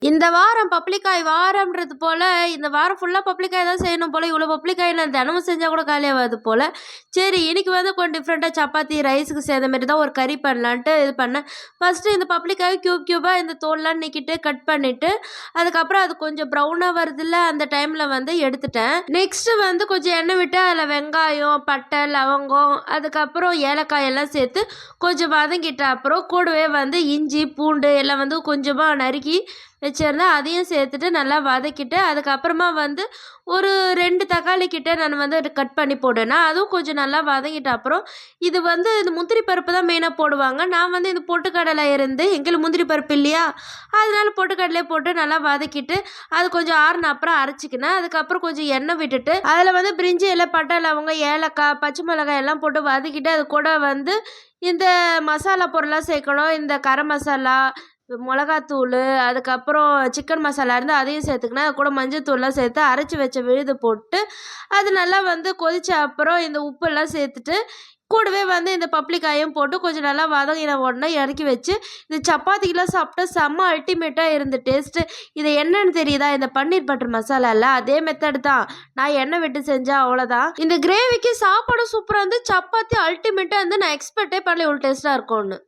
இந்த வாரம் பப்ளிக்காய் வாரம்ன்றது போல, இந்த வாரம் ஃபுல்லா பப்ளிக்காய் தான் செய்யணும் போல. இவ்வளோ பப்ளிக்காய் நான் தினமும் செஞ்சா கூட காலியாவாது போல. சரி இன்னைக்கு வந்து கொஞ்சம் டிஃப்ரெண்ட்டா சப்பாத்தி, ரைஸுக்கு சேர்ந்த மாரி தான் ஒரு கறி பண்ணலான்ட்டு இது பண்ணேன். ஃபர்ஸ்ட்டு இந்த பப்ளிக்காய் கியூபா இந்த தோல்லாம் நீக்கிட்டு, கட் பண்ணிட்டு, அதுக்கப்புறம் அது கொஞ்சம் ப்ரௌனா வருதுல்ல, அந்த டைம்ல வந்து எடுத்துட்டேன். நெக்ஸ்ட்டு வந்து கொஞ்சம் எண்ணெய் விட்டு அதில வெங்காயம், பட்டை, லவங்கம், அதுக்கப்புறம் ஏலக்காய் எல்லாம் சேர்த்து கொஞ்சம் வதங்கிட்ட அப்புறம் கூடவே வந்து இஞ்சி, பூண்டு எல்லாம் வந்து கொஞ்சமா நறுக்கி வச்சிருந்தேன். அதையும் சேர்த்துட்டு நல்லா வதக்கிட்டு, அதுக்கப்புறமா வந்து ஒரு 2 தக்காளி கிட்ட நான் வந்து கட் பண்ணி போட்டேன்னா, அதுவும் கொஞ்சம் நல்லா வதங்கிட்ட அப்புறம், இது வந்து இந்த முந்திரி பருப்பு தான் மெயினா போடுவாங்க. நான் வந்து இந்த பொட்டுக்கடலை இருந்து எங்களுக்கு முந்திரி பருப்பு இல்லையா, அதனால பொட்டுக்கடலையே போட்டு நல்லா வதக்கிட்டு, அது கொஞ்சம் ஆறுன அப்புறம் அரைச்சிக்கினேன். அதுக்கப்புறம் கொஞ்சம் எண்ணெய் விட்டுட்டு, அதில வந்து பிரிஞ்சி இலை, பட்டை, லவங்கம், ஏலக்காய், பச்சை மிளகாய் எல்லாம் போட்டு வதக்கிட்டு, அது கூட வந்து இந்த மசாலா பொருள்லாம் சேர்க்கணும். இந்த கரம் மசாலா, மிளகாத்தூளு, அதுக்கப்புறம் சிக்கன் மசாலா இருந்தா அதையும் சேர்த்துக்கினேன். அது கூட மஞ்சத்தூள்லாம் சேர்த்து அரைச்சி வச்ச விழுது போட்டு, அது நல்லா வந்து கொதிச்ச அப்புறம் இந்த உப்பெல்லாம் சேர்த்துட்டு, கூடவே வந்து இந்த பப்ளிக்காயும் போட்டு கொஞ்சம் நல்லா வதங்கின உடனே இறக்கி வச்சு, இந்த சப்பாத்திக்கெல்லாம் சாப்பிட்டா செம்ம அல்டிமேட்டா இருந்து டேஸ்ட்டு. இது என்னன்னு தெரியுதா? இந்த பன்னீர் பட்டர் மசாலால்ல, அதே மெத்தட் தான். நான் எண்ணெய் விட்டு செஞ்சேன் அவ்வளோதான். இந்த கிரேவிக்கு சாப்பாடும் சூப்பரா இருந்து, சப்பாத்தி அல்டிமேட்டா இருந்து நான் எக்ஸ்பெக்ட்டே பண்ணல இவ்வளோ டேஸ்ட்டா இருக்கும்னு.